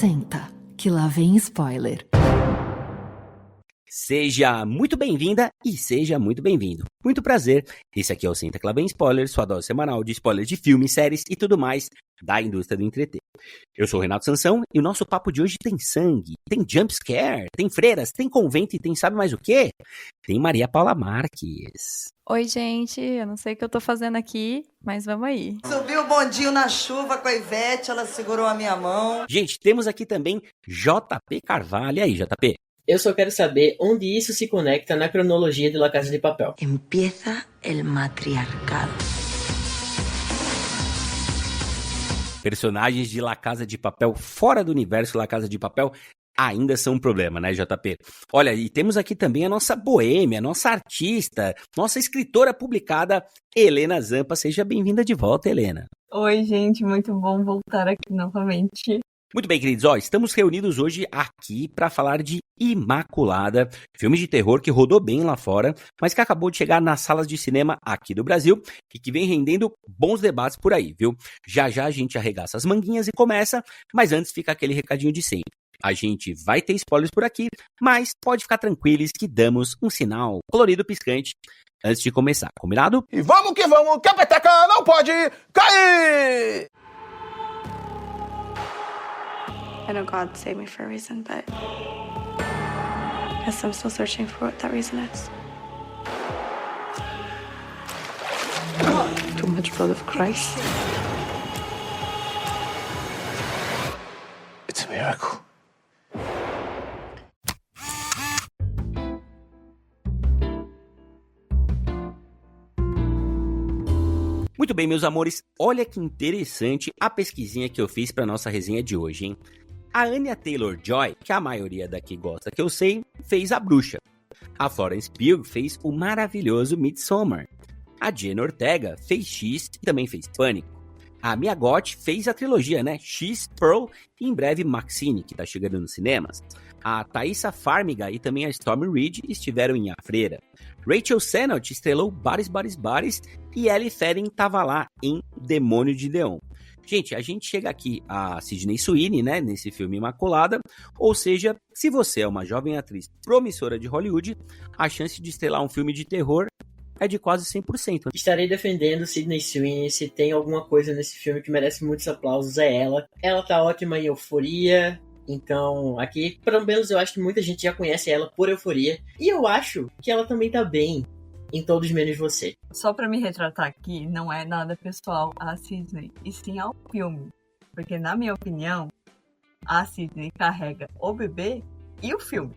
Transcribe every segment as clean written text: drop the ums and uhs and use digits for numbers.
Senta, que lá vem spoiler. Seja muito bem-vinda e seja muito bem-vindo. Muito prazer, esse aqui é o Senta que lá vem spoiler, sua dose semanal de spoilers de filmes, séries e tudo mais da indústria do entreter. Eu sou o Renato Sansão e o nosso papo de hoje tem sangue, tem jumpscare, tem freiras, tem convento e tem sabe mais o quê? Tem Maria Paula Marques. Oi, gente, eu não sei o que eu tô fazendo aqui, mas vamos aí. Subi o bondinho na chuva com a Ivete, ela segurou a minha mão. Gente, temos aqui também JP Carvalho. E aí, JP? Eu só quero saber onde isso se conecta na cronologia de La Casa de Papel. Empieza el matriarcado. Personagens de La Casa de Papel fora do universo La Casa de Papel ainda são um problema, né, JP? Olha, e temos aqui também a nossa boêmia, nossa artista, nossa escritora publicada, Helena Zampa. Seja bem-vinda de volta, Helena. Oi, gente, muito bom voltar aqui novamente. Muito bem, queridos, estamos reunidos hoje aqui para falar de Imaculada, filme de terror que rodou bem lá fora, mas que acabou de chegar nas salas de cinema aqui do Brasil e que vem rendendo bons debates por aí, viu? Já já a gente arregaça as manguinhas e começa, mas antes fica aquele recadinho de sempre. A gente vai ter spoilers por aqui, mas pode ficar tranquilos que damos um sinal colorido piscante antes de começar, combinado? E vamos que a peteca não pode cair! I know God saved me for a reason, but I guess I'm still searching for what that reason is. Too much blood of Christ. It's a miracle. Muito bem, meus amores, olha que interessante a pesquisinha que eu fiz para nossa resenha de hoje, hein? A Anya Taylor-Joy, que a maioria daqui gosta que eu sei, fez A Bruxa. A Florence Pugh fez o maravilhoso Midsommar. A Jenna Ortega fez X e também fez Pânico. A Mia Goth fez a trilogia, né? X, Pearl e em breve Maxine, que tá chegando nos cinemas. A Thaisa Farmiga e também a Stormy Reid estiveram em A Freira. Rachel Sennott estrelou Bares e Ellie Fanning tava lá em Demônio de Leon. Gente, a gente chega aqui a Sydney Sweeney, né, nesse filme Imaculada, ou seja, se você é uma jovem atriz promissora de Hollywood, a chance de estrelar um filme de terror é de quase 100%. Estarei defendendo Sydney Sweeney. Se tem alguma coisa nesse filme que merece muitos aplausos, é ela. Ela tá ótima em Euforia. Então, aqui, pelo menos eu acho que muita gente já conhece ela por Euforia. E eu acho que ela também tá bem em Todos Menos Você. Só pra me retratar aqui, não é nada pessoal a Sydney, e sim ao filme. Porque, na minha opinião, a Sydney carrega o bebê e o filme.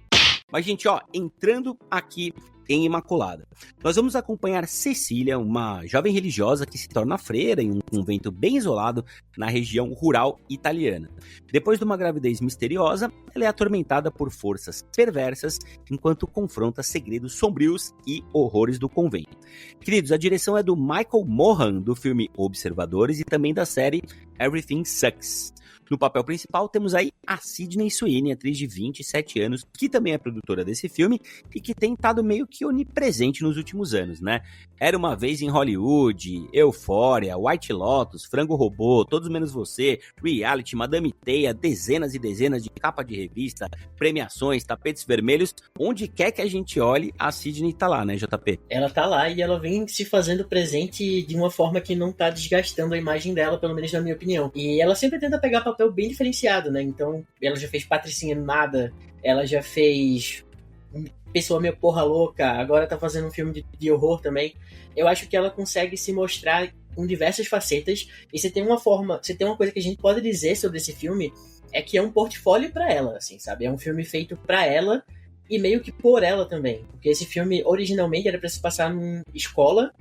Mas, gente, entrando aqui em Imaculada, nós vamos acompanhar Cecília, uma jovem religiosa que se torna freira em um convento bem isolado na região rural italiana. Depois de uma gravidez misteriosa, ela é atormentada por forças perversas enquanto confronta segredos sombrios e horrores do convento. Queridos, a direção é do Michael Mohan, do filme Observadores e também da série Everything Sucks. No papel principal temos aí a Sydney Sweeney, atriz de 27 anos, que também é produtora desse filme e que tem estado meio que onipresente nos últimos anos, né? Era Uma Vez em Hollywood, Euphoria, White Lotus, Frango Robô, Todos Menos Você, Reality, Madame Teia, dezenas e dezenas de capa de revista, premiações, tapetes vermelhos, onde quer que a gente olhe, a Sydney tá lá, né, JP? Ela tá lá e ela vem se fazendo presente de uma forma que não tá desgastando a imagem dela, pelo menos na minha opinião. E ela sempre tenta pegar papel bem diferenciado, né? Então, ela já fez Patricinha Animada, ela já fez Pessoa Meio Porra Louca, agora tá fazendo um filme de horror também. Eu acho que ela consegue se mostrar com diversas facetas, e se tem uma coisa que a gente pode dizer sobre esse filme, é que é um portfólio pra ela, assim, sabe? É um filme feito pra ela e meio que por ela também, porque esse filme originalmente era pra se passar numa escola,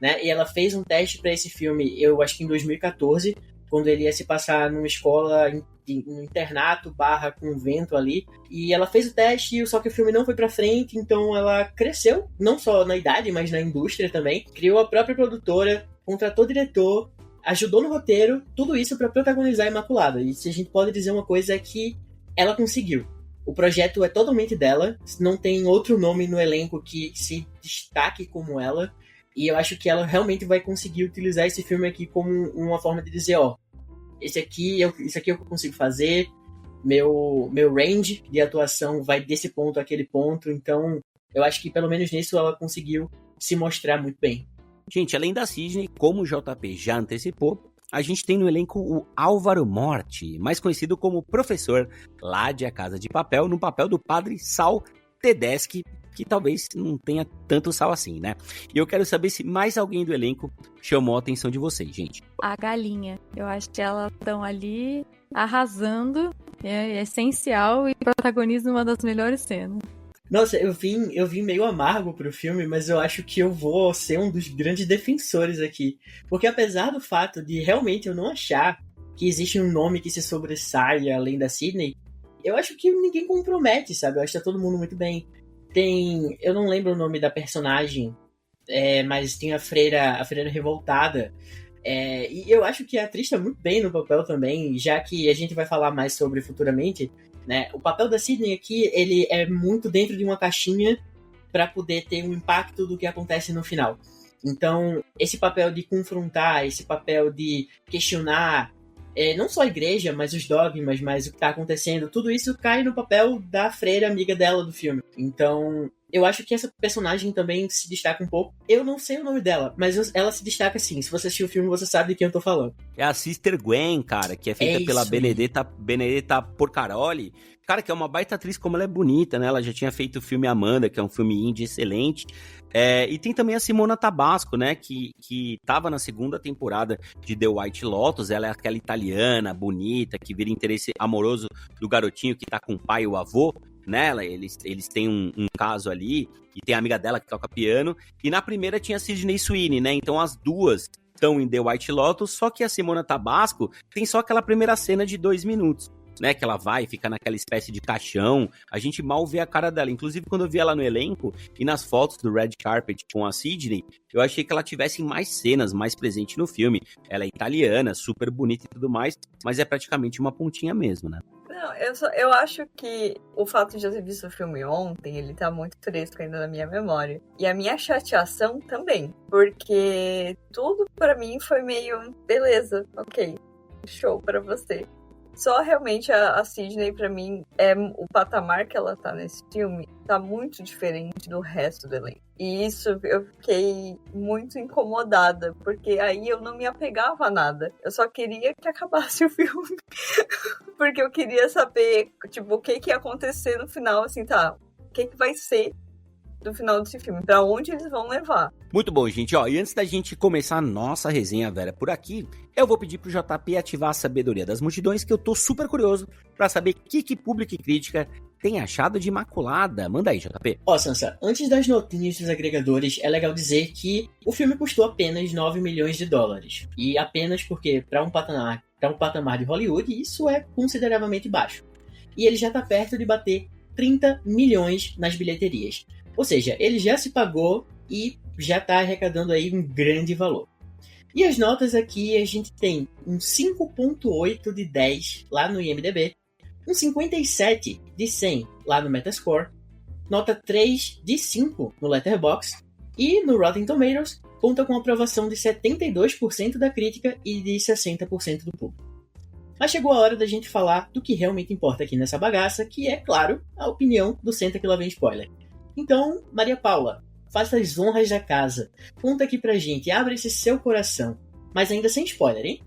né? E ela fez um teste pra esse filme, eu acho que em 2014, quando ele ia se passar numa escola, um internato / convento ali, e ela fez o teste, só que o filme não foi pra frente, então ela cresceu, não só na idade, mas na indústria também, criou a própria produtora, contratou o diretor, ajudou no roteiro, tudo isso pra protagonizar Imaculada. E se a gente pode dizer uma coisa é que ela conseguiu. O projeto é totalmente dela, não tem outro nome no elenco que se destaque como ela, e eu acho que ela realmente vai conseguir utilizar esse filme aqui como uma forma de dizer, isso aqui é o que eu consigo fazer, meu range de atuação vai desse ponto àquele ponto, então eu acho que pelo menos nisso ela conseguiu se mostrar muito bem. Gente, além da Sidney, como o JP já antecipou, a gente tem no elenco o Álvaro Morte, mais conhecido como professor lá de A Casa de Papel, no papel do padre Sal Tedeschi, que talvez não tenha tanto sal assim, né? E eu quero saber se mais alguém do elenco chamou a atenção de vocês, gente. A galinha. Eu acho que elas estão ali arrasando, é essencial e protagoniza uma das melhores cenas. Nossa, eu vim meio amargo pro filme, mas eu acho que eu vou ser um dos grandes defensores aqui. Porque apesar do fato de realmente eu não achar que existe um nome que se sobressaia além da Sidney, eu acho que ninguém compromete, sabe? Eu acho que tá todo mundo muito bem. Eu não lembro o nome da personagem, mas tem a freira revoltada. E eu acho que a atriz tá muito bem no papel também, já que a gente vai falar mais sobre futuramente, né? O papel da Sidney aqui, ele é muito dentro de uma caixinha para poder ter um impacto do que acontece no final. Então, esse papel de confrontar, esse papel de questionar, não só a igreja, mas os dogmas, mas o que tá acontecendo, tudo isso cai no papel da freira amiga dela do filme. Então, eu acho que essa personagem também se destaca um pouco. Eu não sei o nome dela, mas ela se destaca sim. Se você assistir o filme, você sabe de quem eu tô falando. É a Sister Gwen, cara, que é feita pela Benedetta Porcaroli. Cara, que é uma baita atriz, como ela é bonita, né? Ela já tinha feito o filme Amanda, que é um filme indie excelente. E tem também a Simona Tabasco, né? Que tava na segunda temporada de The White Lotus. Ela é aquela italiana, bonita, que vira interesse amoroso do garotinho que tá com o pai e o avô, né? Eles têm um caso ali, e tem a amiga dela que toca piano. E na primeira tinha a Sydney Sweeney, né? Então as duas estão em The White Lotus, só que a Simona Tabasco tem só aquela primeira cena de 2 minutos. Né, que ela vai, fica naquela espécie de caixão, a gente mal vê a cara dela. Inclusive, quando eu vi ela no elenco e nas fotos do Red Carpet com a Sidney, eu achei que ela tivesse mais cenas, mais presente no filme. Ela é italiana, super bonita e tudo mais, mas é praticamente uma pontinha mesmo, né? Não, eu acho que o fato de eu ter visto o filme ontem, ele tá muito fresco ainda na minha memória. E a minha chateação também, porque tudo pra mim foi meio, beleza, ok, show pra você. Só realmente a Sidney, pra mim, o patamar que ela tá nesse filme tá muito diferente do resto do elenco. E isso eu fiquei muito incomodada, porque aí eu não me apegava a nada. Eu só queria que acabasse o filme. Porque eu queria saber, tipo, o que ia acontecer no final, assim, tá? O que vai ser do final desse filme? Pra onde eles vão levar? Muito bom, gente. E antes da gente começar a nossa resenha, Vera, por aqui, eu vou pedir pro JP ativar a sabedoria das multidões, que eu tô super curioso pra saber o que público e crítica tem achado de Imaculada. Manda aí, JP. Sansa, antes das notinhas dos agregadores, é legal dizer que o filme custou apenas 9 milhões de dólares. E apenas porque, para um patamar de Hollywood, isso é consideravelmente baixo. E ele já tá perto de bater 30 milhões nas bilheterias. Ou seja, ele já se pagou e já tá arrecadando aí um grande valor. E as notas aqui, a gente tem um 5.8 de 10 lá no IMDb, um 57 de 100 lá no Metascore, nota 3 de 5 no Letterboxd e no Rotten Tomatoes conta com aprovação de 72% da crítica e de 60% do público. Mas chegou a hora da gente falar do que realmente importa aqui nessa bagaça, que é, claro, a opinião do Senta Que Lá Vem Spoiler. Então, Maria Paula, faça as honras da casa. Conta aqui pra gente, abre esse seu coração. Mas ainda sem spoiler, hein?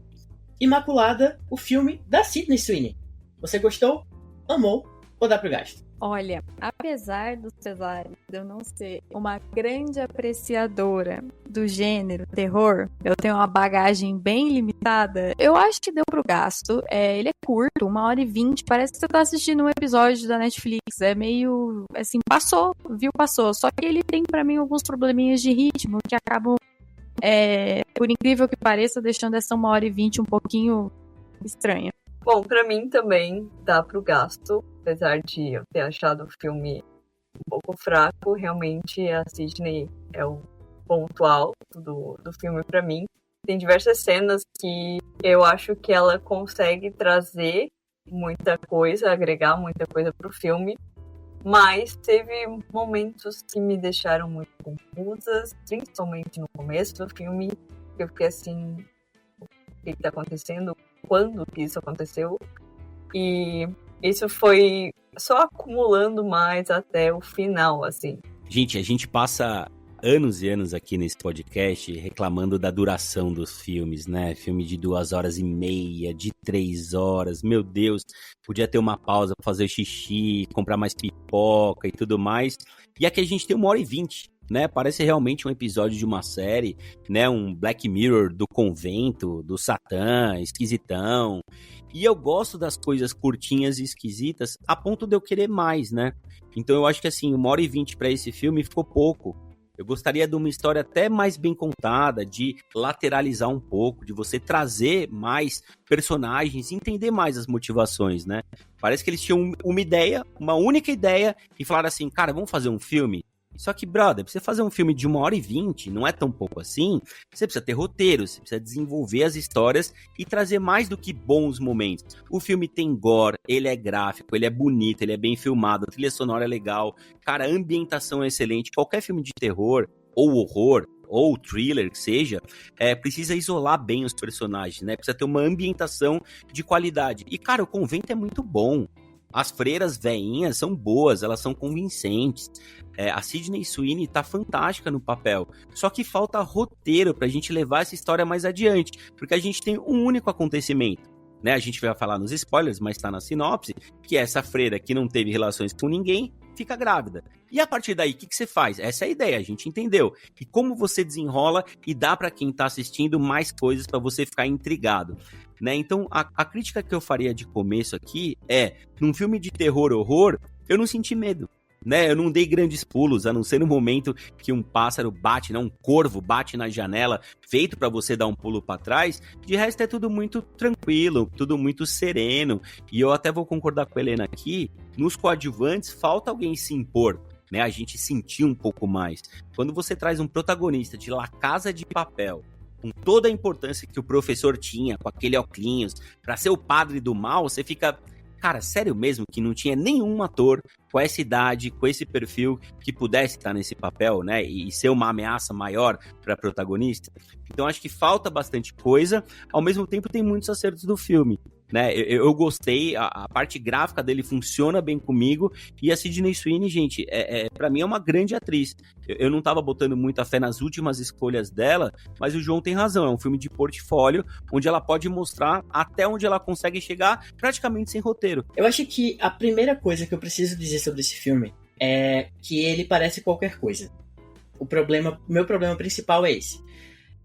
Imaculada, o filme da Sydney Sweeney. Você gostou? Amou? Ou dá pro gasto? Olha, apesar do Cesário de eu não ser uma grande apreciadora do gênero terror, eu tenho uma bagagem bem limitada, eu acho que deu pro gasto. Ele é curto, 1h20, parece que você tá assistindo um episódio da Netflix, é meio, assim, passou. Só que ele tem pra mim alguns probleminhas de ritmo que acabam, por incrível que pareça, deixando essa 1h20 um pouquinho estranha. Bom, pra mim também dá pro gasto, apesar de eu ter achado o filme um pouco fraco, realmente a Sidney é o ponto alto do filme pra mim. Tem diversas cenas que eu acho que ela consegue trazer muita coisa, agregar muita coisa pro filme, mas teve momentos que me deixaram muito confusas, principalmente no começo do filme, que eu fiquei assim, o que tá acontecendo? Quando que isso aconteceu? E isso foi só acumulando mais até o final, assim. Gente, a gente passa anos e anos aqui nesse podcast reclamando da duração dos filmes, né? Filme de 2h30, de 3 horas, meu Deus, podia ter uma pausa pra fazer xixi, comprar mais pipoca e tudo mais. E aqui a gente tem 1h20, né? Parece realmente um episódio de uma série, né? Um Black Mirror do convento, do Satã, esquisitão. E eu gosto das coisas curtinhas e esquisitas a ponto de eu querer mais, né? Então eu acho que assim, 1h20 pra esse filme ficou pouco. Eu gostaria de uma história até mais bem contada, de lateralizar um pouco, de você trazer mais personagens, entender mais as motivações, né? Parece que eles tinham uma ideia, uma única ideia, e falaram assim, cara, vamos fazer um filme? Só que, brother, pra você fazer um filme de 1h20, não é tão pouco assim, você precisa ter roteiro, você precisa desenvolver as histórias e trazer mais do que bons momentos. O filme tem gore, ele é gráfico, ele é bonito, ele é bem filmado, a trilha sonora é legal, cara, a ambientação é excelente. Qualquer filme de terror ou horror, ou thriller que seja, precisa isolar bem os personagens, né? Precisa ter uma ambientação de qualidade. E, cara, o Convento é muito bom. As freiras veinhas são boas, elas são convincentes. A Sydney Sweeney tá fantástica no papel. Só que falta roteiro pra gente levar essa história mais adiante. Porque a gente tem um único acontecimento, né? A gente vai falar nos spoilers, mas tá na sinopse, que é essa freira que não teve relações com ninguém, fica grávida. E a partir daí, o que você faz? Essa é a ideia, a gente entendeu. E como você desenrola e dá pra quem tá assistindo mais coisas pra você ficar intrigado. Né? Então, a crítica que eu faria de começo aqui é, num filme de terror horror, eu não senti medo. Né? Eu não dei grandes pulos, a não ser no momento que um pássaro bate, né? Um corvo bate na janela, feito pra você dar um pulo pra trás. De resto é tudo muito tranquilo, tudo muito sereno. E eu até vou concordar com a Helena aqui, nos coadjuvantes falta alguém se impor, né? A gente sentir um pouco mais. Quando você traz um protagonista de La Casa de Papel, com toda a importância que o professor tinha, com aquele óculos, pra ser o padre do mal, você fica... Cara, sério mesmo que não tinha nenhum ator com essa idade, com esse perfil, que pudesse estar nesse papel, né? E ser uma ameaça maior para protagonista. Então acho que falta bastante coisa. Ao mesmo tempo tem muitos acertos do filme, né? Eu gostei, a parte gráfica dele funciona bem comigo. E a Sydney Sweeney, gente, para mim é uma grande atriz. Eu não tava botando muita fé nas últimas escolhas dela, mas o João tem razão. É um filme de portfólio, onde ela pode mostrar até onde ela consegue chegar, praticamente sem roteiro. Eu acho que a primeira coisa que eu preciso dizer sobre esse filme é que ele parece qualquer coisa. O meu problema principal é esse.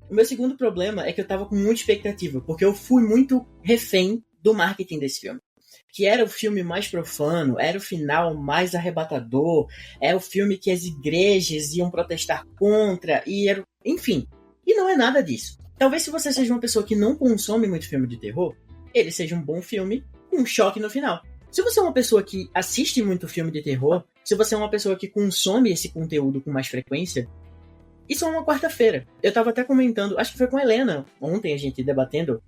O meu segundo problema é que eu tava com muita expectativa, porque eu fui muito refém do marketing desse filme. Que era o filme mais profano, era o final mais arrebatador, era o filme que as igrejas iam protestar contra, enfim. E não é nada disso. Talvez se você seja uma pessoa que não consome muito filme de terror, ele seja um bom filme com um choque no final. Se você é uma pessoa que assiste muito filme de terror, se você é uma pessoa que consome esse conteúdo com mais frequência, isso é uma quarta-feira. Eu tava até comentando, acho que foi com a Helena, ontem a gente debatendo,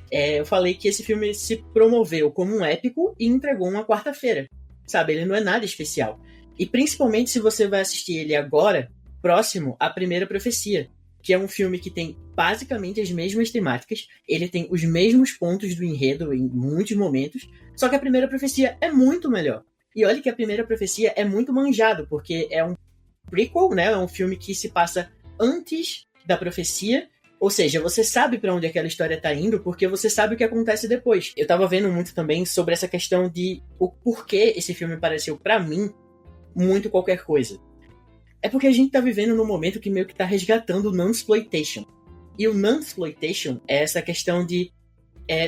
eu falei que esse filme se promoveu como um épico e entregou uma quarta-feira. Sabe, ele não é nada especial. E principalmente se você vai assistir ele agora, próximo à Primeira Profecia, que é um filme que tem basicamente as mesmas temáticas, ele tem os mesmos pontos do enredo em muitos momentos, só que a Primeira Profecia é muito melhor. E olha que a Primeira Profecia é muito manjado, porque é um prequel, né? É um filme que se passa antes da profecia, ou seja, você sabe pra onde aquela história tá indo, porque você sabe o que acontece depois. Eu tava vendo muito também sobre essa questão de o porquê esse filme pareceu, pra mim, muito qualquer coisa. É porque a gente tá vivendo num momento que meio que tá resgatando o non-exploitation. E o non-exploitation é essa questão de...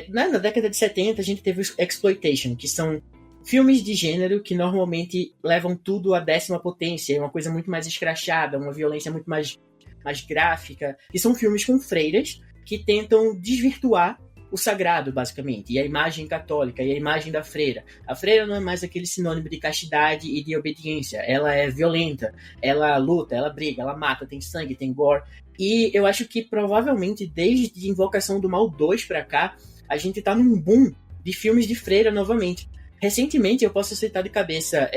na década de 70 a gente teve o exploitation, que são filmes de gênero que normalmente levam tudo à 10ª potência, é uma coisa muito mais escrachada, uma violência muito mais gráfica. E são filmes com freiras que tentam desvirtuar o sagrado, basicamente, e a imagem católica, e a imagem da freira. A freira não é mais aquele sinônimo de castidade e de obediência. Ela é violenta, ela luta, ela briga, ela mata, tem sangue, tem gore. E eu acho que provavelmente desde Invocação do Mal 2 pra cá, a gente tá num boom de filmes de freira novamente. Recentemente, eu posso citar de cabeça,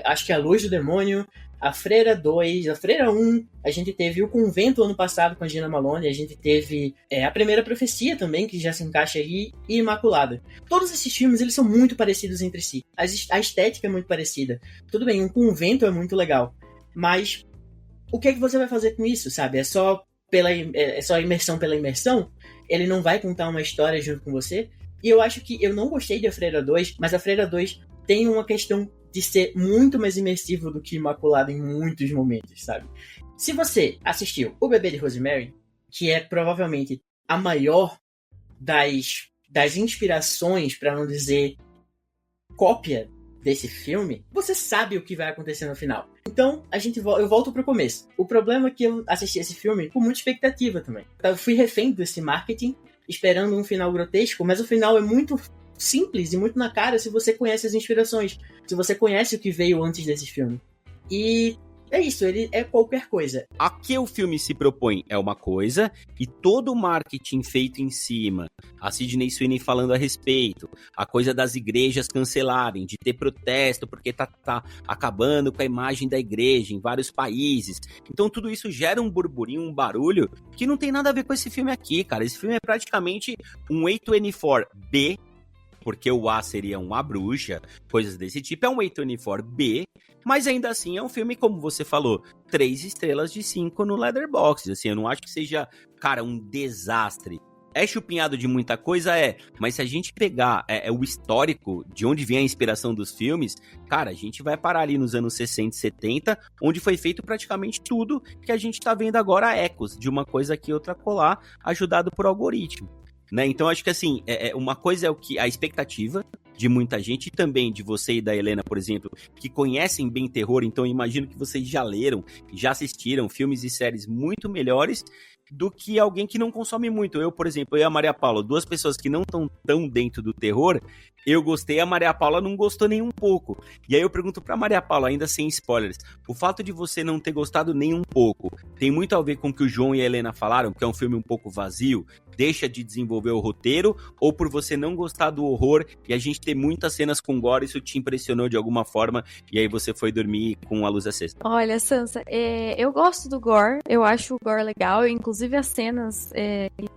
acho que A Luz do Demônio, a Freira 2, a Freira 1, a gente teve o Convento ano passado com a Gina Malone, a gente teve a Primeira Profecia também, que já se encaixa aí, e Imaculada. Todos esses filmes, eles são muito parecidos entre si. A estética é muito parecida. Tudo bem, um Convento é muito legal, mas o que é que você vai fazer com isso, sabe? É só imersão pela imersão? Ele não vai contar uma história junto com você? E eu acho que eu não gostei de A Freira 2, mas A Freira 2 tem uma questão de ser muito mais imersivo do que Imaculada em muitos momentos, sabe? Se você assistiu O Bebê de Rosemary, que é provavelmente a maior das inspirações, para não dizer cópia desse filme, você sabe o que vai acontecer no final. Então, eu volto pro começo. O problema é que eu assisti esse filme com muita expectativa também. Eu fui refém desse marketing, esperando um final grotesco, mas o final é muito simples e muito na cara se você conhece as inspirações, se você conhece o que veio antes desse filme. E é isso, ele é qualquer coisa. A que o filme se propõe é uma coisa, e todo o marketing feito em cima, a Sydney Sweeney falando a respeito, a coisa das igrejas cancelarem, de ter protesto porque tá acabando com a imagem da igreja em vários países. Então tudo isso gera um burburinho, um barulho, que não tem nada a ver com esse filme aqui, cara. Esse filme é praticamente um A24B, porque o A seria um A Bruxa, coisas desse tipo, é um A24B, mas ainda assim é um filme, como você falou, 3 estrelas de 5 no Letterboxd, assim, eu não acho que seja, cara, um desastre. É chupinhado de muita coisa, mas se a gente pegar o histórico de onde vem a inspiração dos filmes, cara, a gente vai parar ali nos anos 60 e 70, onde foi feito praticamente tudo que a gente tá vendo agora, ecos de uma coisa aqui, outra colar, ajudado por algoritmo. Né? Então acho que assim, uma coisa é a expectativa de muita gente, e também de você e da Helena, por exemplo, que conhecem bem terror, então eu imagino que vocês já leram, já assistiram filmes e séries muito melhores do que alguém que não consome muito. Eu, por exemplo, e a Maria Paula, 2 pessoas que não estão tão dentro do terror, eu gostei, a Maria Paula não gostou nem um pouco. E aí eu pergunto pra Maria Paula, ainda sem spoilers, o fato de você não ter gostado nem um pouco, tem muito a ver com o que o João e a Helena falaram, que é um filme um pouco vazio, deixa de desenvolver o roteiro, ou por você não gostar do horror e a gente ter muitas cenas com gore, isso te impressionou de alguma forma, e aí você foi dormir com a luz acesa? Olha, Sansa, eu gosto do gore, eu acho o gore legal, inclusive as cenas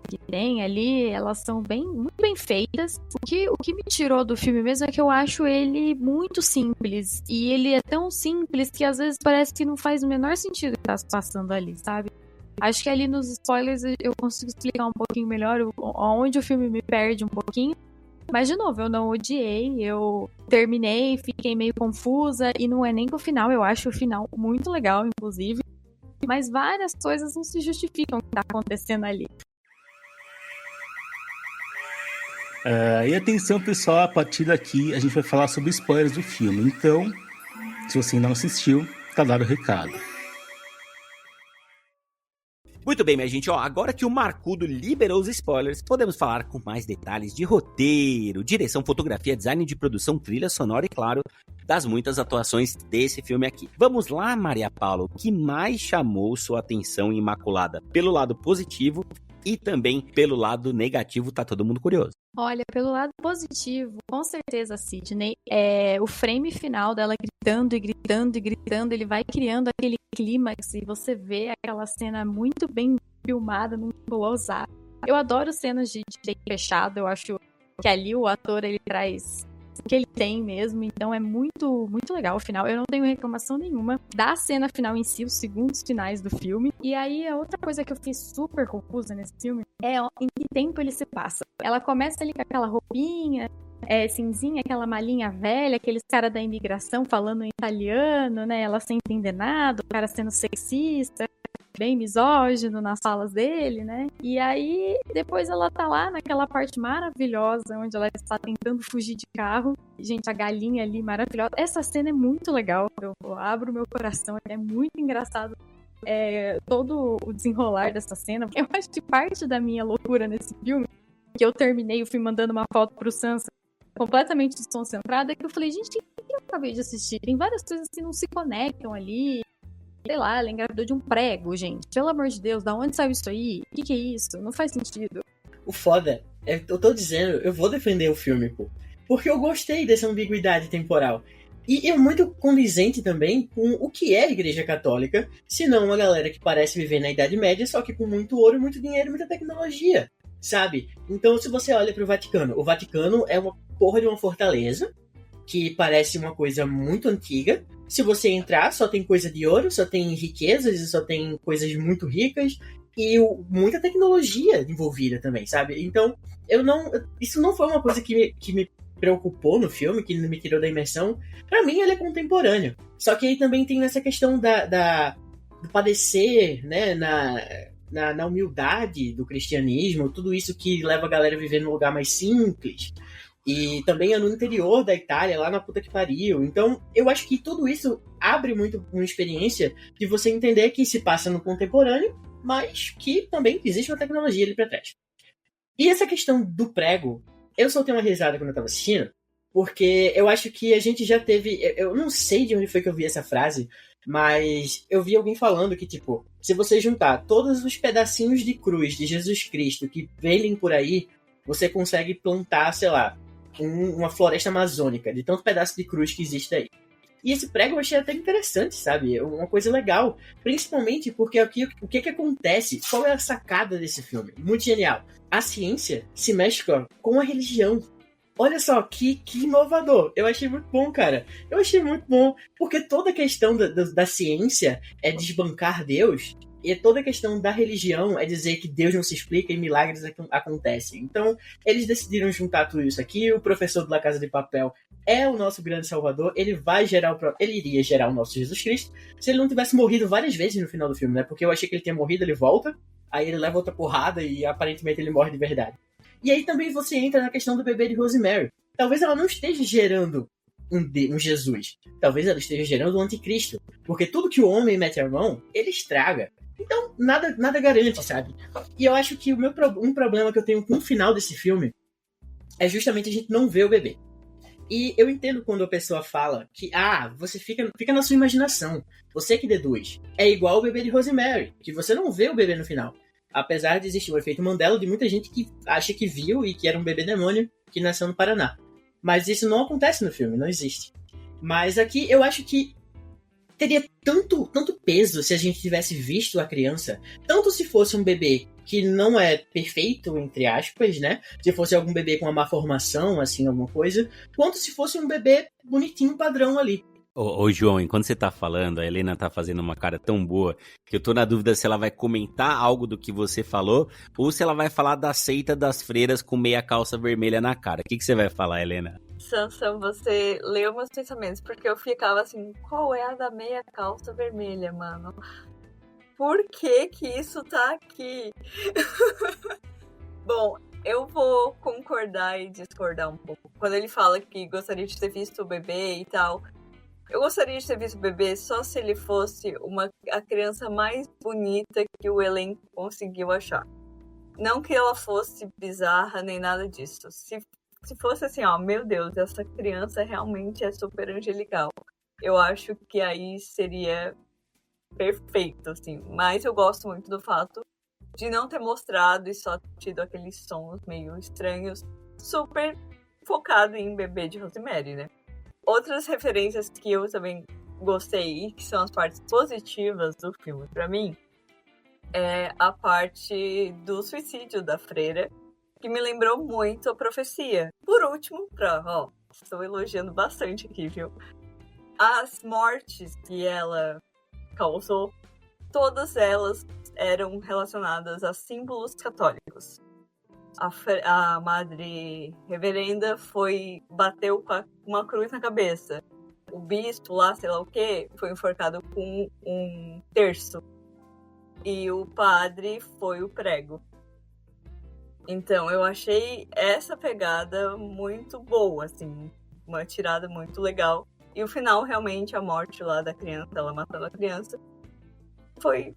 que tem ali, elas são muito bem feitas. O que me tirou do filme mesmo é que eu acho ele muito simples, e ele é tão simples que às vezes parece que não faz o menor sentido o que tá se passando ali, sabe? Acho que ali nos spoilers eu consigo explicar um pouquinho melhor onde o filme me perde um pouquinho. Mas, de novo, eu não odiei, eu terminei, fiquei meio confusa, e não é nem com o final, eu acho o final muito legal, inclusive. Mas várias coisas não se justificam o que tá acontecendo ali. E atenção, pessoal, a partir daqui a gente vai falar sobre spoilers do filme. Então, se você ainda não assistiu, tá dado o recado. Muito bem, minha gente, agora que o Marcudo liberou os spoilers, podemos falar com mais detalhes de roteiro, direção, fotografia, design de produção, trilha sonora e, claro, das muitas atuações desse filme aqui. Vamos lá, Maria Paula, o que mais chamou sua atenção em Imaculada? Pelo lado positivo e também pelo lado negativo, tá todo mundo curioso. Olha, pelo lado positivo, com certeza, Sydney, o frame final dela gritando e gritando e gritando, ele vai criando aquele clímax e você vê aquela cena muito bem filmada, num close-up. Eu adoro cenas de take fechado, eu acho que ali o ator, ele traz o que ele tem mesmo, então é muito, muito legal o final. Eu não tenho reclamação nenhuma da cena final em si, os segundos finais do filme. E aí, a outra coisa que eu fiquei super confusa nesse filme é em que tempo ele se passa. Ela começa ali com aquela roupinha cinzinha, aquela malinha velha, aqueles caras da imigração falando em italiano, né? Ela sem entender nada, o cara sendo sexista, bem misógino nas falas dele, né? E aí, depois ela tá lá naquela parte maravilhosa, onde ela está tentando fugir de carro. Gente, a galinha ali, maravilhosa. Essa cena é muito legal, eu abro meu coração, é muito engraçado. Todo o desenrolar dessa cena. Eu acho que parte da minha loucura nesse filme, que eu terminei o filme mandando uma foto pro Sansa, completamente desconcentrada, é que eu falei, gente, o que eu acabei de assistir? Tem várias coisas que não se conectam ali. Sei lá, ela engravidou de um prego, gente. Pelo amor de Deus, da onde saiu isso aí? O que é isso? Não faz sentido. O foda eu tô dizendo, eu vou defender o filme, pô. Porque eu gostei dessa ambiguidade temporal. E é muito condizente também com o que é a Igreja Católica, se não uma galera que parece viver na Idade Média, só que com muito ouro, muito dinheiro e muita tecnologia, sabe? Então, se você olha pro Vaticano, o Vaticano é uma porra de uma fortaleza, que parece uma coisa muito antiga. Se você entrar, só tem coisa de ouro, só tem riquezas, só tem coisas muito ricas, e muita tecnologia envolvida também, sabe? Então, isso não foi uma coisa que me preocupou no filme, que me tirou da imersão. Pra mim, ele é contemporâneo. Só que aí também tem essa questão do padecer, né, na humildade do cristianismo, tudo isso que leva a galera a viver num lugar mais simples. E também é no interior da Itália, lá na puta que pariu. Então, eu acho que tudo isso abre muito uma experiência de você entender que se passa no contemporâneo, mas que também existe uma tecnologia ali pra trás. E essa questão do prego, eu soltei uma risada quando eu tava assistindo, porque eu acho que a gente já teve... Eu não sei de onde foi que eu vi essa frase, mas eu vi alguém falando que, tipo, se você juntar todos os pedacinhos de cruz de Jesus Cristo que vendem por aí, você consegue plantar, sei lá, uma floresta amazônica, de tanto pedaço de cruz que existe aí. E esse prego eu achei até interessante, sabe? Uma coisa legal. Principalmente porque o que acontece? Qual é a sacada desse filme? Muito genial. A ciência se mexe com a religião. Olha só, que inovador. Eu achei muito bom, cara. Eu achei muito bom. Porque toda a questão da ciência é desbancar Deus. E toda a questão da religião é dizer que Deus não se explica e milagres acontecem. Então, eles decidiram juntar tudo isso aqui. O professor da Casa de Papel é o nosso grande salvador. Ele iria gerar o nosso Jesus Cristo se ele não tivesse morrido várias vezes no final do filme, né? Porque eu achei que ele tinha morrido, ele volta, aí ele leva outra porrada e aparentemente ele morre de verdade. E aí também você entra na questão do bebê de Rosemary. Talvez ela não esteja gerando um Jesus. Talvez ela esteja gerando um anticristo. Porque tudo que o homem mete a mão, ele estraga. Então, nada garante, sabe? E eu acho que um problema que eu tenho com o final desse filme é justamente a gente não ver o bebê. E eu entendo quando a pessoa fala que, você fica na sua imaginação. Você que deduz. É igual o bebê de Rosemary, que você não vê o bebê no final. Apesar de existir um efeito Mandela de muita gente que acha que viu e que era um bebê demônio que nasceu no Paraná. Mas isso não acontece no filme, não existe. Mas aqui eu acho que teria tanto peso se a gente tivesse visto a criança, tanto se fosse um bebê que não é perfeito, entre aspas, né? Se fosse algum bebê com uma má formação, assim, alguma coisa, quanto se fosse um bebê bonitinho, padrão ali. Ô João, enquanto você tá falando, a Helena tá fazendo uma cara tão boa que eu tô na dúvida se ela vai comentar algo do que você falou ou se ela vai falar da seita das freiras com meia calça vermelha na cara. O que você vai falar, Helena? Sansão, você leu meus pensamentos, porque eu ficava assim, qual é a da meia calça vermelha, mano? Por que que isso tá aqui? Bom, eu vou concordar e discordar um pouco. Quando ele fala que gostaria de ter visto o bebê e tal, eu gostaria de ter visto o bebê só se ele fosse a criança mais bonita que o elenco conseguiu achar. Não que ela fosse bizarra nem nada disso. Se fosse assim, meu Deus, essa criança realmente é super angelical. Eu acho que aí seria perfeito, assim. Mas eu gosto muito do fato de não ter mostrado e só tido aqueles sons meio estranhos, super focado em bebê de Rosemary, né? Outras referências que eu também gostei e que são as partes positivas do filme pra mim é a parte do suicídio da freira, que me lembrou muito a profecia. Por último, estou elogiando bastante aqui, viu? As mortes que ela causou, todas elas eram relacionadas a símbolos católicos. A madre reverenda bateu com uma cruz na cabeça. O bispo lá, sei lá o que, foi enforcado com um terço. E o padre foi o prego. Então, eu achei essa pegada muito boa, assim, uma tirada muito legal. E o final, realmente, a morte lá da criança, ela matando a criança, foi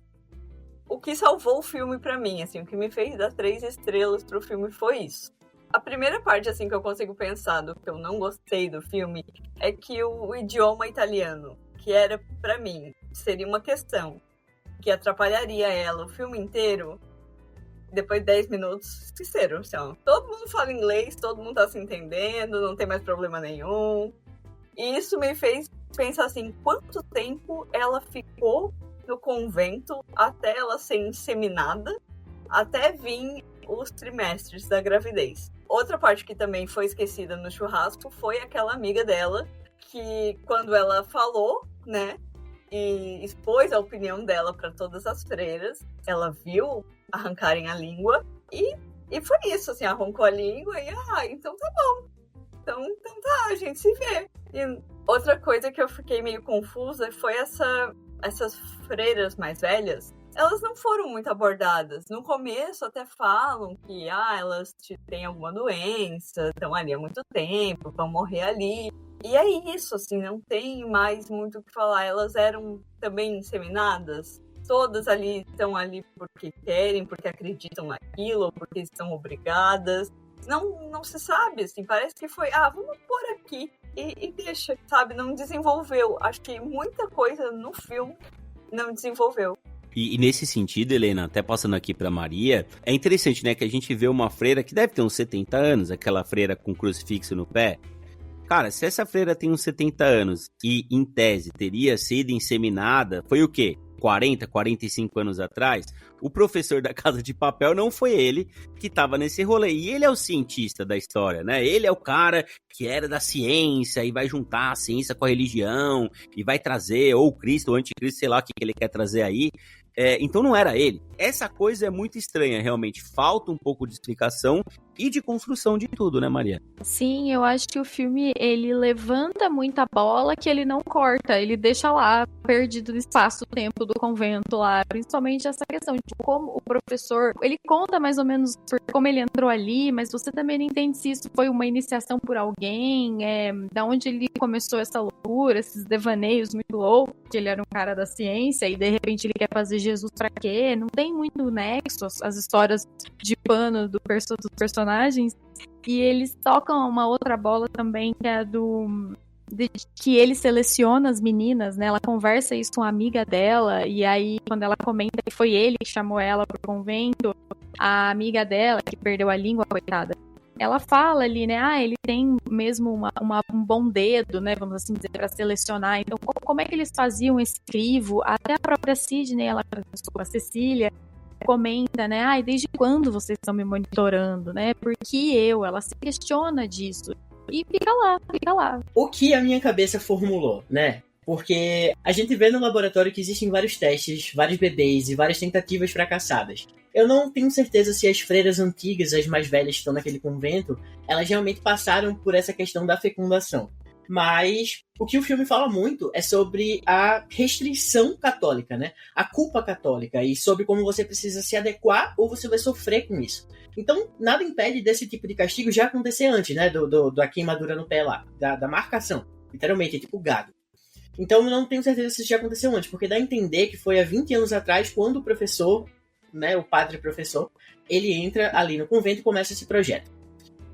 o que salvou o filme pra mim, assim, o que me fez dar 3 estrelas pro filme foi isso. A primeira parte, assim, que eu consigo pensar do que eu não gostei do filme é que o idioma italiano, que era, pra mim, seria uma questão que atrapalharia ela o filme inteiro, depois de 10 minutos, esqueceram, assim, todo mundo fala inglês, todo mundo tá se entendendo, não tem mais problema nenhum. E isso me fez pensar assim, quanto tempo ela ficou no convento até ela ser inseminada, até vir os trimestres da gravidez. Outra parte que também foi esquecida no churrasco foi aquela amiga dela, que quando ela falou, né, e expôs a opinião dela para todas as freiras, ela viu arrancarem a língua e foi isso, assim, arrancou a língua e, então tá bom. Então tá, a gente se vê. E outra coisa que eu fiquei meio confusa foi essas freiras mais velhas, elas não foram muito abordadas. No começo até falam que elas têm alguma doença, estão ali há muito tempo, vão morrer ali. E é isso, assim, não tem mais muito o que falar. Elas eram também inseminadas. Todas ali estão ali porque querem, porque acreditam naquilo, porque estão obrigadas. Não se sabe, assim, parece que foi, vamos pôr aqui e deixa, sabe? Não desenvolveu. Acho que muita coisa no filme não desenvolveu. E nesse sentido, Helena, até passando aqui pra Maria, é interessante, né, que a gente vê uma freira que deve ter uns 70 anos, aquela freira com crucifixo no pé. Cara, se essa freira tem uns 70 anos e, em tese, teria sido inseminada, foi o quê? 40, 45 anos atrás, o professor da Casa de Papel não foi ele que estava nesse rolê. E ele é o cientista da história, né? Ele é o cara que era da ciência e vai juntar a ciência com a religião e vai trazer, ou o Cristo, ou o anticristo, sei lá o que ele quer trazer aí. Então não era ele. Essa coisa é muito estranha, realmente. Falta um pouco de explicação e de construção de tudo, né, Maria? Sim, eu acho que o filme, ele levanta muita bola que ele não corta, ele deixa lá, perdido no espaço-tempo do convento lá, principalmente essa questão de como o professor, ele conta mais ou menos como ele entrou ali, mas você também não entende se isso foi uma iniciação por alguém, da onde ele começou essa loucura, esses devaneios muito loucos, que ele era um cara da ciência e de repente ele quer fazer Jesus pra quê? Não tem muito nexo, as histórias de pano dos personagens. E eles tocam uma outra bola também, que é a que ele seleciona as meninas, né? Ela conversa isso com a amiga dela, e aí quando ela comenta que foi ele que chamou ela pro convento, a amiga dela, que perdeu a língua, coitada, ela fala ali, né? Ele tem mesmo um bom dedo, né? Vamos assim dizer, para selecionar. Então, como é que eles faziam esse crivo? Até a própria Sidney, a Cecília, comenta, né? Desde quando vocês estão me monitorando, né? Porque ela se questiona disso. E fica lá. O que a minha cabeça formulou, né? Porque a gente vê no laboratório que existem vários testes, vários bebês e várias tentativas fracassadas. Eu não tenho certeza se as freiras antigas, as mais velhas que estão naquele convento, elas realmente passaram por essa questão da fecundação. Mas o que o filme fala muito é sobre a restrição católica, né? A culpa católica e sobre como você precisa se adequar ou você vai sofrer com isso. Então, nada impede desse tipo de castigo já acontecer antes, né? Da queimadura no pé lá, da marcação. Literalmente, é tipo gado. Então, eu não tenho certeza se isso já aconteceu antes, porque dá a entender que foi há 20 anos atrás, quando o professor, né, o padre professor, ele entra ali no convento e começa esse projeto.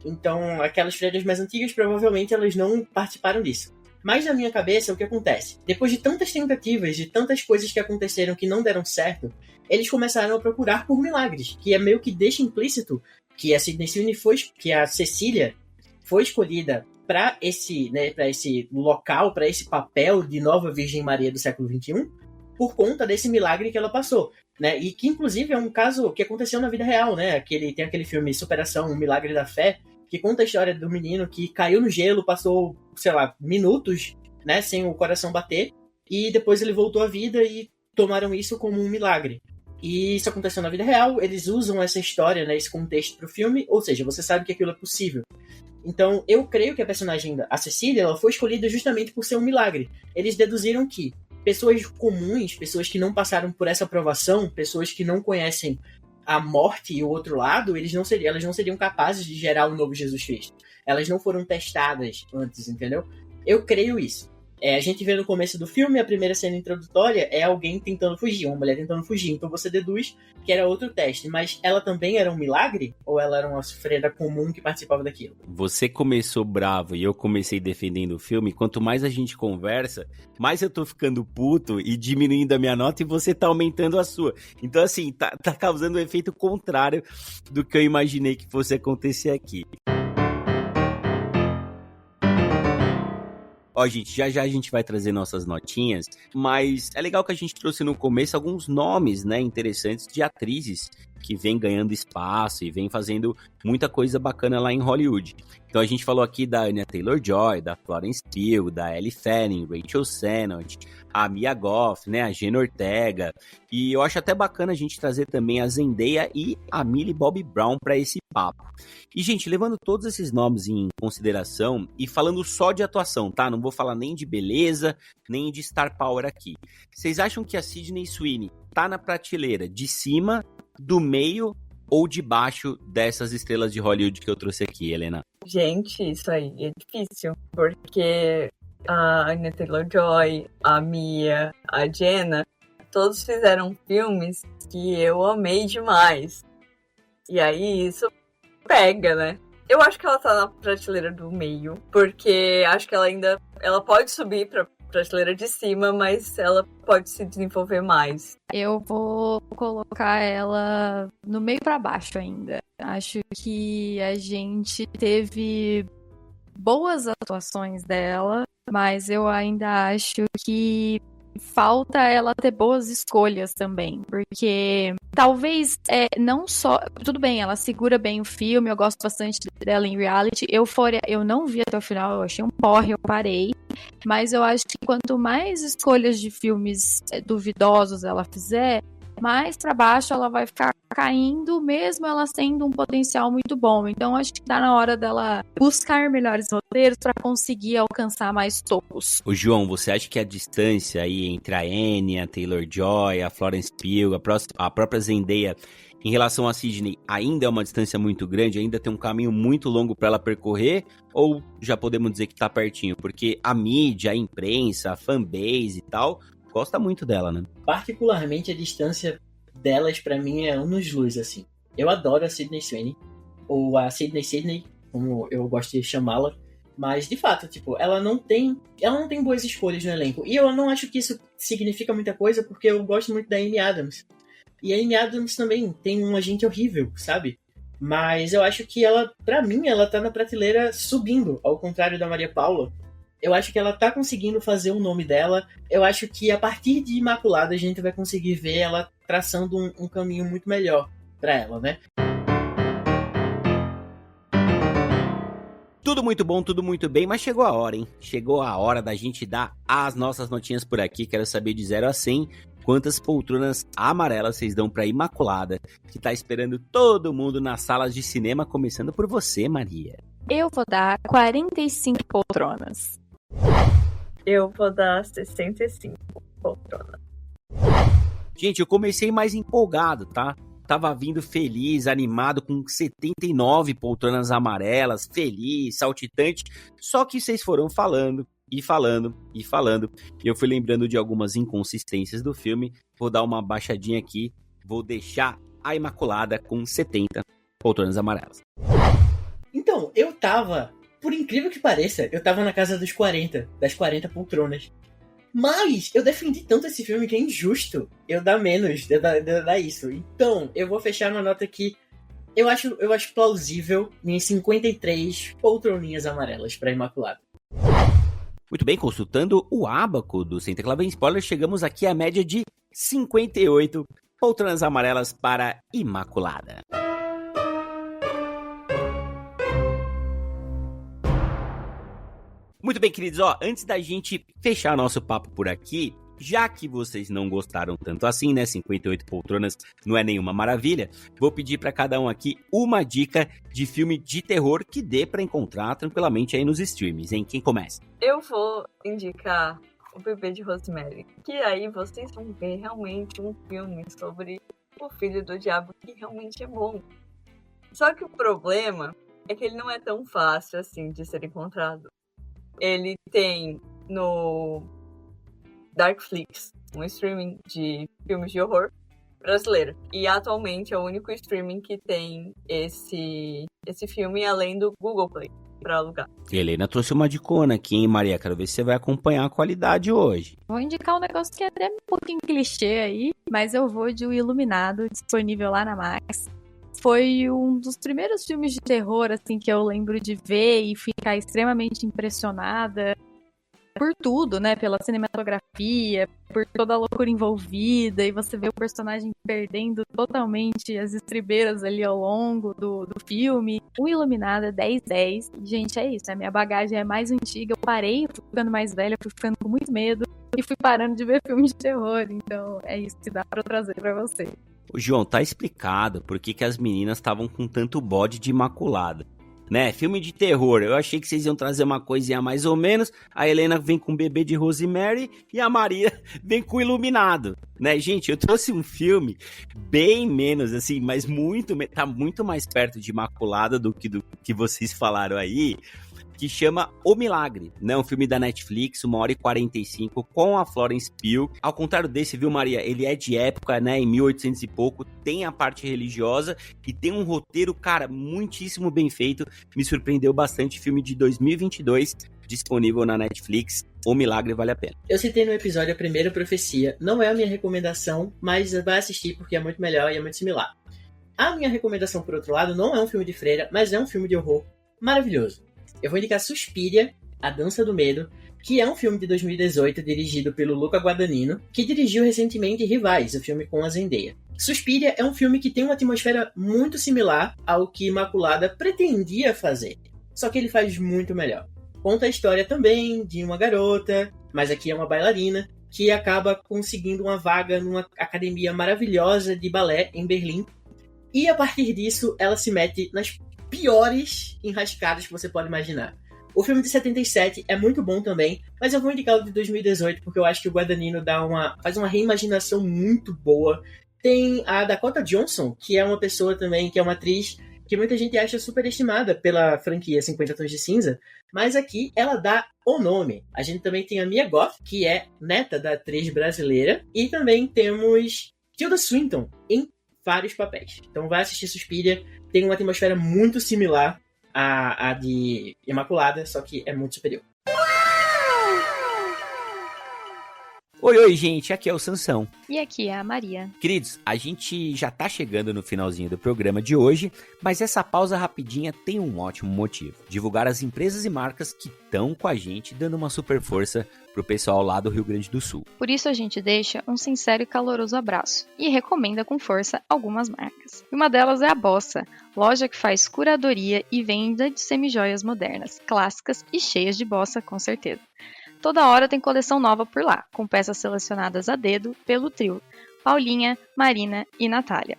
Então, aquelas freiras mais antigas, provavelmente, elas não participaram disso. Mas, na minha cabeça, o que acontece? Depois de tantas tentativas, de tantas coisas que aconteceram que não deram certo, eles começaram a procurar por milagres, que é meio que deixa implícito que a Sidney Sweeney que a Cecília foi escolhida para esse local, para esse papel de nova Virgem Maria do século XXI, por conta desse milagre que ela passou, né? E que, inclusive, é um caso que aconteceu na vida real, né? Tem aquele filme Superação, O Milagre da Fé, que conta a história do menino que caiu no gelo, passou, sei lá, minutos, né, sem o coração bater, e depois ele voltou à vida e tomaram isso como um milagre. E isso aconteceu na vida real, eles usam essa história, né, esse contexto pro filme, ou seja, você sabe que aquilo é possível. Então, eu creio que a personagem, a Cecília, ela foi escolhida justamente por ser um milagre. Eles deduziram que pessoas comuns, pessoas que não passaram por essa provação, pessoas que não conhecem a morte e o outro lado, elas não seriam capazes de gerar o novo Jesus Cristo. Elas não foram testadas antes, entendeu? Eu creio isso. A gente vê no começo do filme, a primeira cena introdutória é alguém tentando fugir, uma mulher tentando fugir. Então você deduz que era outro teste. Mas ela também era um milagre? Ou ela era uma freira comum que participava daquilo? Você começou bravo e eu comecei defendendo o filme. Quanto mais a gente conversa, mais eu tô ficando puto e diminuindo a minha nota e você tá aumentando a sua. Então, assim, tá causando um efeito contrário do que eu imaginei que fosse acontecer aqui. Ó, gente, já já a gente vai trazer nossas notinhas, mas é legal que a gente trouxe no começo alguns nomes, né, interessantes de atrizes que vêm ganhando espaço e vêm fazendo muita coisa bacana lá em Hollywood. Então a gente falou aqui da Anya Taylor-Joy, da Florence Pugh, da Ellie Fanning, Rachel Sennott, a Mia Goth, né, a Jenna Ortega, e eu acho até bacana a gente trazer também a Zendaya e a Millie Bobby Brown para esse papo. E, gente, levando todos esses nomes em consideração e falando só de atuação, tá? Não vou falar nem de beleza, nem de star power aqui. Vocês acham que a Sydney Sweeney tá na prateleira de cima, do meio ou de baixo dessas estrelas de Hollywood que eu trouxe aqui, Helena? Gente, isso aí é difícil, porque a Anya Taylor-Joy, a Mia, a Jenna, todos fizeram filmes que eu amei demais. E aí isso pega, né? Eu acho que ela tá na prateleira do meio, porque acho que ela pode subir pra prateleira de cima, mas ela pode se desenvolver mais. Eu vou colocar ela no meio pra baixo ainda. Acho que a gente teve boas atuações dela, mas eu ainda acho que falta ela ter boas escolhas também, porque talvez não só... Tudo bem, ela segura bem o filme, eu gosto bastante dela em Reality. Euphoria eu não vi até o final, eu achei um porre, eu parei, mas eu acho que quanto mais escolhas de filmes duvidosos ela fizer, mais pra baixo ela vai ficar caindo, mesmo ela sendo um potencial muito bom. Então acho que tá na hora dela buscar melhores roteiros pra conseguir alcançar mais topos. Ô, João, você acha que a distância aí entre a Anya, a Taylor-Joy, a Florence Pugh, a própria Zendaya, em relação a Sydney, ainda é uma distância muito grande? Ainda tem um caminho muito longo pra ela percorrer? Ou já podemos dizer que tá pertinho? Porque a mídia, a imprensa, a fanbase e tal, gosta muito dela, né? Particularmente a distância delas pra mim é anos-luz, assim. Eu adoro a Sydney Sweeney, ou a Sydney, como eu gosto de chamá-la, mas de fato, tipo, ela não tem boas escolhas no elenco. E eu não acho que isso significa muita coisa, porque eu gosto muito da Amy Adams. E a Amy Adams também tem um agente horrível, sabe? Mas eu acho que ela, pra mim, ela tá na prateleira subindo, ao contrário da Maria Paula. Eu acho que ela tá conseguindo fazer o nome dela. Eu acho que a partir de Imaculada a gente vai conseguir ver ela traçando um caminho muito melhor pra ela, né? Tudo muito bom, tudo muito bem, mas chegou a hora, hein? Chegou a hora da gente dar as nossas notinhas por aqui. Quero saber de 0 a 100 quantas poltronas amarelas vocês dão pra Imaculada, que tá esperando todo mundo nas salas de cinema, começando por você, Maria. Eu vou dar 45 poltronas. Eu vou dar 65 poltronas. Gente, eu comecei mais empolgado, tá? Tava vindo feliz, animado, com 79 poltronas amarelas, feliz, saltitante. Só que vocês foram falando, e falando, e falando. E eu fui lembrando de algumas inconsistências do filme. Vou dar uma baixadinha aqui. Vou deixar a Imaculada com 70 poltronas amarelas. Então, por incrível que pareça, eu tava na casa das 40 poltronas. Mas eu defendi tanto esse filme que é injusto eu dar menos, eu dar isso. Então, eu vou fechar uma nota que eu acho plausível em 53 poltroninhas amarelas pra Imaculada. Muito bem, consultando o ábaco do Sem Tecla Vem Spoiler, chegamos aqui à média de 58 poltronas amarelas para Imaculada. Muito bem, queridos, antes da gente fechar nosso papo por aqui, já que vocês não gostaram tanto assim, né, 58 poltronas não é nenhuma maravilha, vou pedir para cada um aqui uma dica de filme de terror que dê para encontrar tranquilamente aí nos streams, hein? Quem começa? Eu vou indicar O Bebê de Rosemary, que aí vocês vão ver realmente um filme sobre o filho do diabo que realmente é bom. Só que o problema é que ele não é tão fácil assim de ser encontrado. Ele tem no Darkflix, um streaming de filmes de horror brasileiro. E atualmente é o único streaming que tem esse filme, além do Google Play, pra alugar. Helena trouxe uma dicona aqui, hein, Maria? Quero ver se você vai acompanhar a qualidade hoje. Vou indicar um negócio que é até um pouquinho clichê aí, mas eu vou de O Iluminado, disponível lá na Max. Foi um dos primeiros filmes de terror, assim, que eu lembro de ver e ficar extremamente impressionada. por tudo, né? Pela cinematografia, por toda a loucura envolvida, e você vê o personagem perdendo totalmente as estribeiras ali ao longo do filme. O Iluminado é 10/10. Gente, é isso, a minha bagagem é mais antiga, eu parei, fui ficando mais velha, fui ficando com muito medo, e fui parando de ver filmes de terror, então é isso que dá pra trazer pra você. Ô, João, tá explicado por que as meninas estavam com tanto bode de Imaculada. Né, filme de terror, eu achei que vocês iam trazer uma coisinha mais ou menos, a Helena vem com o bebê de Rosemary e a Maria vem com o Iluminado, né, gente, eu trouxe um filme bem menos, assim, mas tá muito mais perto de Imaculada do que vocês falaram aí, que chama O Milagre, né? Um filme da Netflix, 1h45, com a Florence Pugh. Ao contrário desse, viu, Maria? Ele é de época, né? Em 1800 e pouco, tem a parte religiosa e tem um roteiro, cara, muitíssimo bem feito. Me surpreendeu bastante. Filme de 2022, disponível na Netflix. O Milagre vale a pena. Eu citei no episódio A Primeira Profecia. Não é a minha recomendação, mas vai assistir porque é muito melhor e é muito similar. A minha recomendação, por outro lado, não é um filme de freira, mas é um filme de horror maravilhoso. Eu vou indicar Suspiria, A Dança do Medo, que é um filme de 2018 dirigido pelo Luca Guadagnino, que dirigiu recentemente Rivais, o filme com a Zendaya. Suspiria é um filme que tem uma atmosfera muito similar ao que Imaculada pretendia fazer, só que ele faz muito melhor. Conta a história também de uma garota, mas aqui é uma bailarina, que acaba conseguindo uma vaga numa academia maravilhosa de balé em Berlim, e a partir disso ela se mete nas piores enrascadas que você pode imaginar. O filme de 77 é muito bom também, mas eu vou indicar o de 2018 porque eu acho que o Guadagnino faz uma reimaginação muito boa. Tem a Dakota Johnson, que é uma pessoa também, que é uma atriz que muita gente acha superestimada pela franquia 50 Tons de Cinza, mas aqui ela dá o nome. A gente também tem a Mia Goth, que é neta da atriz brasileira, e também temos Tilda Swinton em vários papéis. Então vai assistir Suspiria. Tem uma atmosfera muito similar à de Imaculada, só que é muito superior. Oi, gente, aqui é o Sansão. E aqui é a Maria. Queridos, a gente já tá chegando no finalzinho do programa de hoje, mas essa pausa rapidinha tem um ótimo motivo. Divulgar as empresas e marcas que estão com a gente, dando uma super força pro pessoal lá do Rio Grande do Sul. Por isso a gente deixa um sincero e caloroso abraço e recomenda com força algumas marcas. Uma delas é a Bossa, loja que faz curadoria e venda de semijoias modernas, clássicas e cheias de bossa, com certeza. Toda hora tem coleção nova por lá, com peças selecionadas a dedo pelo trio Paulinha, Marina e Natália.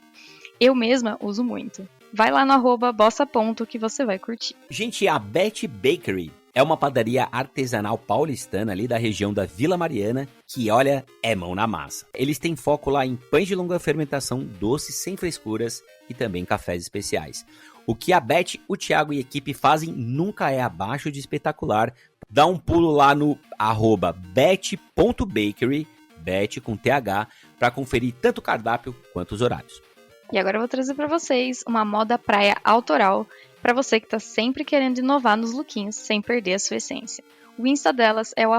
Eu mesma uso muito. Vai lá no @bossa.ponto que você vai curtir. Gente, a Betty Bakery é uma padaria artesanal paulistana ali da região da Vila Mariana, que, olha, é mão na massa. Eles têm foco lá em pães de longa fermentação, doces sem frescuras e também cafés especiais. O que a Beth, o Thiago e a equipe fazem nunca é abaixo de espetacular. Dá um pulo lá no @bet.bakery, bet com TH, para conferir tanto o cardápio quanto os horários. E agora eu vou trazer para vocês uma moda praia autoral, para você que está sempre querendo inovar nos lookinhos sem perder a sua essência. O Insta delas é o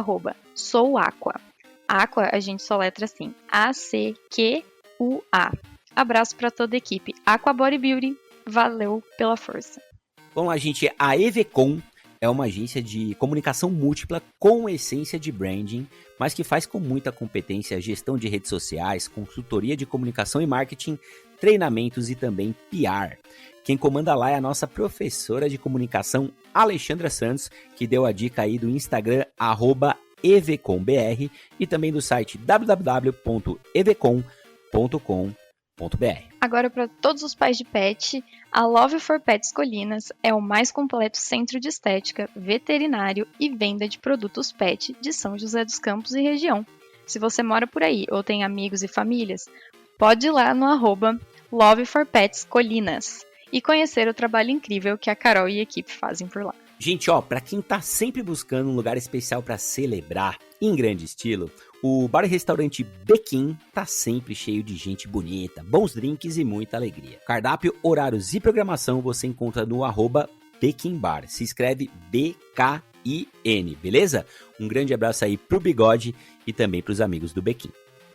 @souaqua. Aqua a gente soletra assim, ACQUA. Abraço para toda a equipe Aqua Body Beauty, valeu pela força. Bom, a gente, a EVCOM é uma agência de comunicação múltipla com essência de branding, mas que faz com muita competência a gestão de redes sociais, consultoria de comunicação e marketing, treinamentos e também PR. Quem comanda lá é a nossa professora de comunicação, Alexandra Santos, que deu a dica aí do Instagram, @evcombr, e também do site www.evcom.com.br. Agora, para todos os pais de pet, a Love for Pets Colinas é o mais completo centro de estética, veterinário e venda de produtos pet de São José dos Campos e região. Se você mora por aí ou tem amigos e famílias, pode ir lá no @Love for Pets Colinas e conhecer o trabalho incrível que a Carol e a equipe fazem por lá. Gente, pra quem tá sempre buscando um lugar especial para celebrar em grande estilo, o bar e restaurante Bequim tá sempre cheio de gente bonita, bons drinks e muita alegria. Cardápio, horários e programação você encontra no @Bequim Bar. Se escreve BKIN, beleza? Um grande abraço aí pro Bigode e também pros amigos do Bequim.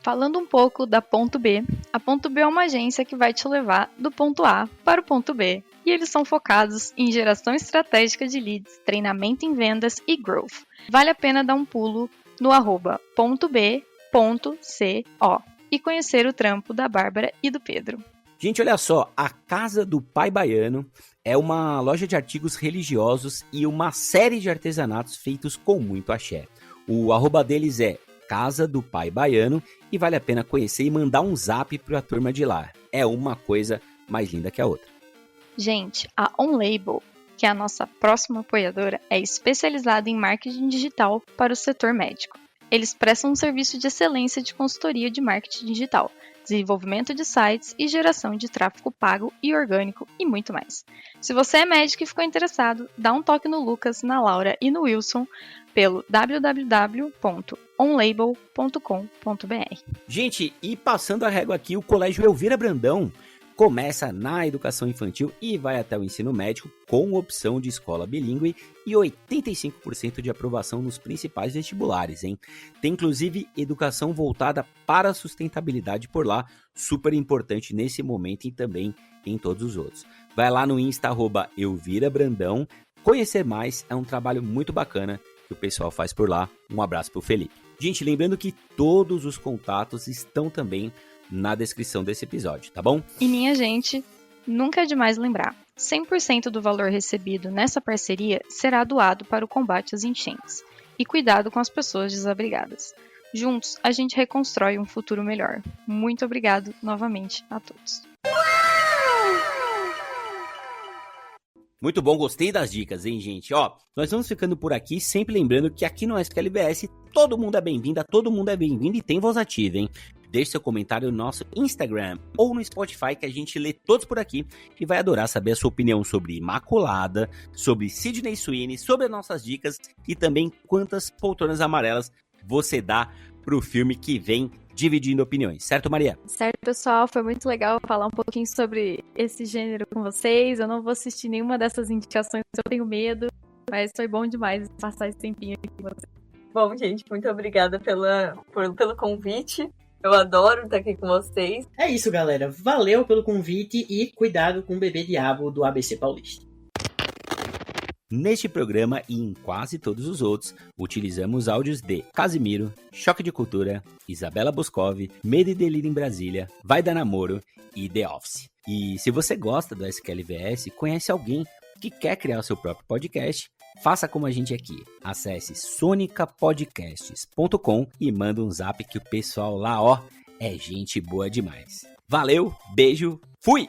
Falando um pouco da Ponto B, a Ponto B é uma agência que vai te levar do ponto A para o ponto B. E eles são focados em geração estratégica de leads, treinamento em vendas e growth. Vale a pena dar um pulo no @.b.co e conhecer o trampo da Bárbara e do Pedro. Gente, olha só, a Casa do Pai Baiano é uma loja de artigos religiosos e uma série de artesanatos feitos com muito axé. O @ deles é Casa do Pai Baiano e vale a pena conhecer e mandar um zap para a turma de lá. É uma coisa mais linda que a outra. Gente, a OnLabel, que é a nossa próxima apoiadora, é especializada em marketing digital para o setor médico. Eles prestam um serviço de excelência de consultoria de marketing digital, desenvolvimento de sites e geração de tráfego pago e orgânico e muito mais. Se você é médico e ficou interessado, dá um toque no Lucas, na Laura e no Wilson pelo www.onlabel.com.br. Gente, e passando a régua aqui, o Colégio Elvira Brandão começa na educação infantil e vai até o ensino médio com opção de escola bilíngue e 85% de aprovação nos principais vestibulares, hein? Tem inclusive educação voltada para a sustentabilidade por lá, super importante nesse momento e também em todos os outros. Vai lá no Insta @ElviraBrandão, conhecer mais, é um trabalho muito bacana que o pessoal faz por lá. Um abraço pro Felipe. Gente, lembrando que todos os contatos estão também na descrição desse episódio, tá bom? E minha gente, nunca é demais lembrar, 100% do valor recebido nessa parceria será doado para o combate às enchentes. E cuidado com as pessoas desabrigadas. Juntos, a gente reconstrói um futuro melhor. Muito obrigado novamente a todos. Muito bom, gostei das dicas, hein, gente? Ó, nós vamos ficando por aqui, sempre lembrando que aqui no SQLBS todo mundo é bem-vindo e tem voz ativa, hein? Deixe seu comentário no nosso Instagram ou no Spotify, que a gente lê todos por aqui e vai adorar saber a sua opinião sobre Imaculada, sobre Sydney Sweeney, sobre as nossas dicas e também quantas poltronas amarelas você dá pro filme que vem dividindo opiniões, certo, Maria? Certo, pessoal, foi muito legal falar um pouquinho sobre esse gênero com vocês. Eu não vou assistir nenhuma dessas indicações, eu tenho medo, mas foi bom demais passar esse tempinho aqui com vocês. Bom, gente, muito obrigada pelo convite. Eu adoro estar aqui com vocês. É isso, galera. Valeu pelo convite e cuidado com o bebê diabo do ABC Paulista. Neste programa e em quase todos os outros, utilizamos áudios de Casimiro, Choque de Cultura, Isabela Boscov, Medo e Delírio em Brasília, Vai Dar Namoro e The Office. E se você gosta do SQLVS, conhece alguém que quer criar o seu próprio podcast, faça como a gente aqui. Acesse sonicapodcasts.com e manda um zap que o pessoal lá, ó, é gente boa demais. Valeu, beijo, fui!